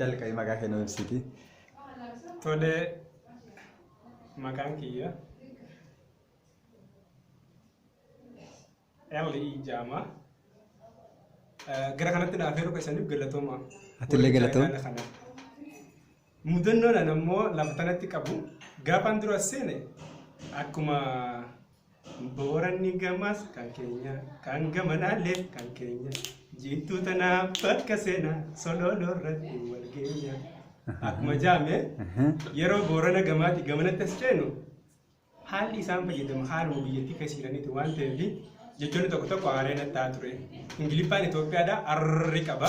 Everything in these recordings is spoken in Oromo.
jalqabii maqaa kennuu ibsiti. Tole maqaan kiyya L.E. Jaamaa. Gara kanatti dhaafeeru keessaniif galatooma. Atillee galatooma. Mudannoodhaan ammoo lafa tanatti qabu gaafaan dura seene akkuma booranni gamas kan keenya kan gamanaallee kan keenya jiittuu tanaaf bakka seenaa sololoo irratti wal geenya. Akkuma jaame yeroo boorana gamaatti gamanatti as ceenu haalli isaan fayyadamu haaluma biyyattii keessiiraniiti waan ta'eef jechoonni tokko tokko aareen attaa ture. Ingiliffaan Itoophiyaadhaa arri qaba.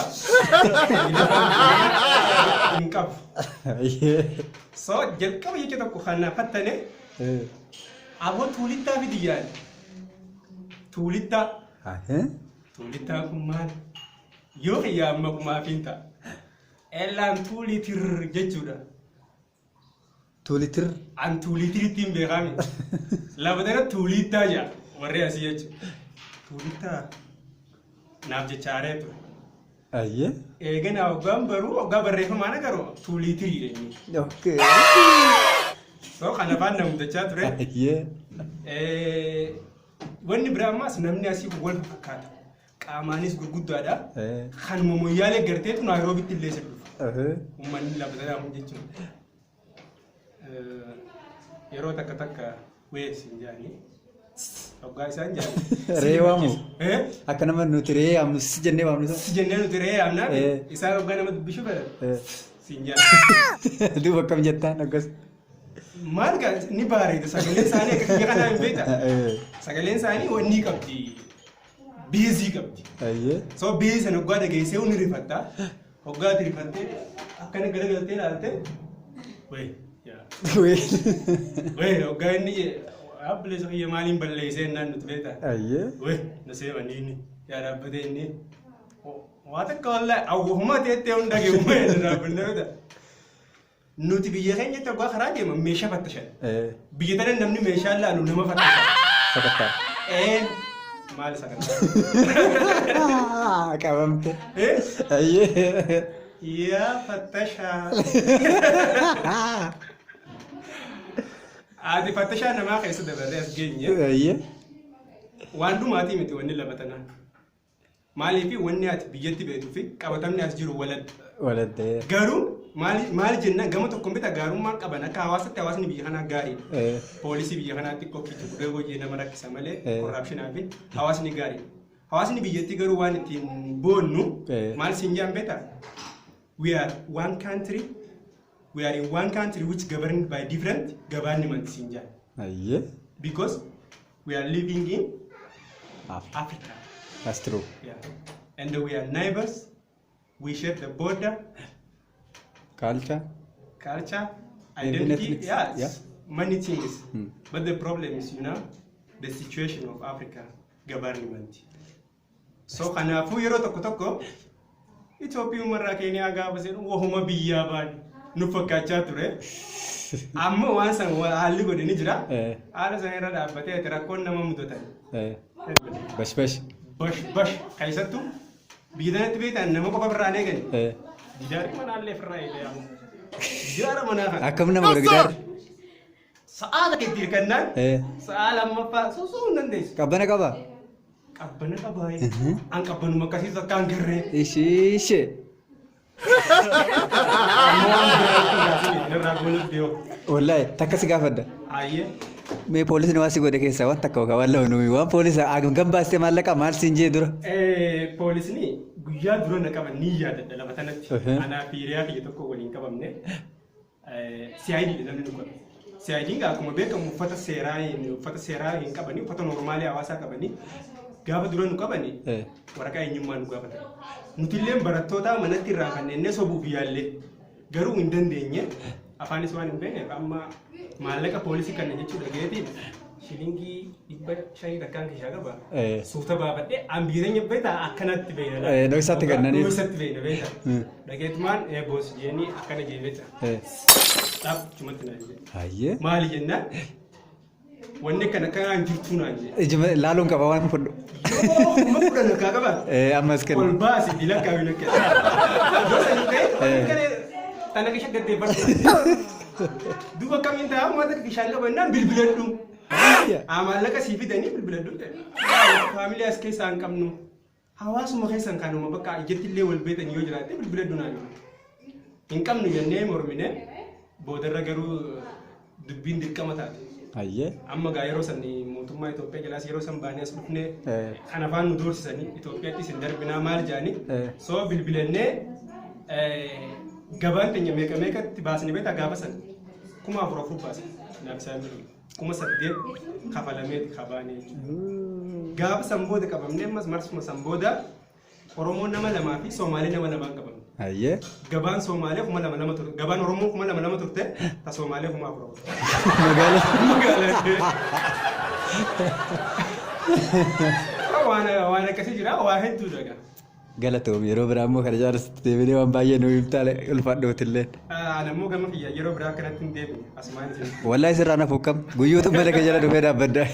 Hin qabu. So jalqaba jecha tokko kan fattane aboo tuulittaa fidi yaade. Tuulittaa. Tuulittaa kun maal? Yoo fayyaamma kumaafin ta'a. Elaan tuulitir jechuudha. Tuulitir? An tuulitiritti hin beekame. Lafatana tuulittaa jaa warri asii jechuudha. Tuulittaa naaf jechaaree ture. Ayyee. Eeganaa hoggaan baruu hoggaa barreeffamaan agaruu tuulitirii jenni. Okay. So kana afaan namtachaa ture. Ayyee. Wanni biraa ammaas namni asii wal fakkaata. Qaamaanis gurguddaadha. Kan momoyyaalee garteetu Naayiroobitti illee isa dhufa. Uummanni lafa jedhamu jechuudha. Yeroo takka takka weessin jaanii. Hoggaa isaan jaanii. Ree waamu. Akka nama nuti ree yaamnu si jennee waamnu. Si jennee nuti ree yaamnaa isaan hoggaa nama dubbisuu fedhan. Siin jaanii. Duuba akkam jettaan akkas. Maal gaa ni bareeda sagaleen isaanii akka kiyya kanaa hin beekta. Sagaleen isaanii wanni qabdi. Beezii qabdi. So beezii sana hoggaa dhageessee hundi rifatta. Hoggaa ati rifattee akkana garagaltee ilaaltee wayii. Wayii hoggaa inni abbilee soqiyya maaliin balleessee innaan nuti beekta. Wayii na seemanii inni yaa dhaabbatee inni waa takka wallaahi awwahuma teettee hunda geemuma jedha dhaabbannee beekta. Nuti biyya keenyatti hoggaa karaa deeman meeshaa fattashan. Biyya tana namni meeshaa laalu nama fattashan. Sakattaa. Maal sakattaa? Qabamte. Ayyee. Yaa fattashaa. Ati fattashaa namaa keessa dabarree as geenye. Ayyee. Waan dhumaatii miti wanni lafa tanaa. Maaliif wanni ati biyyatti beektuu fi qabatamni as jiru waladde. Garuu maal jennaan gama tokkoon bitaa gaarummaa qaban akka hawaasatti hawaasni biyya kanaa gaariidha. Poolisii biyya kanaatti kokkiitu guree hojii nama rakkisa malee korraapshinaa fi hawaasni gaariidha. Hawaasni biyyattii garuu waan ittiin boonnu maal siin jaan beektaa? We are one country. We are in one country which governed by different government siin jaan. Ayyee. Because we are living in Africa. That's true. Yeah. And we are neighbors. We share the border. Culture, identity, yes, many things. But the problem is, the situation of Africa government. So, kanafu yero tokko Ethiopia marra Kenya gaafa seen wahuma biyyaa baadhi nu fakkaachaa ture. Amma waan san haalli godhe ni jira. Haala san irra dhaabbatee ati rakkoon nama mudatan. Bash. Keessattuu biyya tanatti beektan nama qofa birraan eegani. Gidaarri manaallee firraa eegamu. Gidaara manaa kana. Akkam nama godha gidaarri? Sa'aala keetti hirkannaan. Sa'aa lammaffaa soosoo hin dandeessu. Qabbana qaba? Qabbana qabaa. An qabbanuma akkasiis akka an garree. Ishee. Wallaahi takka si gaafadda. Ayyee. Mee poolisni waan si godhe keessaa waan takka waan lafa nuyi waan poolisa gam baastee maallaqa maal siin jee dura? Poolisni guyyaa dura na qaban ni yaadadha lafa tanatti. Anaa fi hiriyaa kiyya tokko waliin qabamne. CID namni nu qabe. CID akkuma beekamu uffata seeraa hin qabanii uffata noormaalii hawaasaa qabanii gaafa dura nu qabanii waraqaa eenyummaa nu gaafatan. Nuti illee barattoota manatti irraa kanneen sobuuf yaallee garuu hin dandeenye afaanis waan hin beekneef amma maallaqa poolisii kana jechuudha geetiin shilingii 500 takkaan keessaa qaba. Suuta baafadhee ambiireenya beektaa akkanatti beekna. Dhoksatti kannanii. Dhoksatti beekna beekta. Dhageetumaan boos jeenii akkana jee beekta. Dhaab chumatti naan jee. Ayyee. Maali jennaan wanni kana kan jirtu naan jee. Laaluun qaba waan fudhu. Yoo fudhan akka qaba. Ammas kenna. Ol baasi dilakkaa bilakkaa. Yoo sanii ta'e Tana kisha gade barsa. Duba kami tahu mata kisha nggak benar bilbiladum. Amal laka sipi tani bilbiladum. Family as kaya sangkam nu. Hawas mo kaya sangkam nu mabaka ijeti level beta ni yojra te bilbiladum na. Income nu yanne mormine bodarra garu dubbin dirkamata. Ayyee. Amma gaa yeroo sanii mootummaa Itoophiyaa jalaas yeroo san baanee as dhufnee kan afaan nu doorsisanii Itoophiyaatti isin darbinaa maal jaanii soo bilbilannee gabaan keenya meeqa meeqatti baasnee beektaa gaafa san 4,000 baasne naaf kuma 8 kafalameeti kabaanee gaafa san booda qabamnee ammas marsuma san booda Oromoo nama lamaa fi Soomaalee nama lamaan qabamne. Ayyee. Gabaan Soomaalee 2,200 turte gabaan Oromoo 2,200 turte ta Soomaalee 4,000. Magaalaa. Waan akkasii jira waa hedduu dhagaa. Galatoom yeroo biraa immoo kana jaalatti deebinee waan baay'ee nu himtaale ulfaadhootillee. Nammoo gama kiyya yeroo biraa kanatti hin deebine asumaan isin. Wallaahi sirraa naaf hokkam guyyoota mana kee jala dhufee dhaabbaddaa.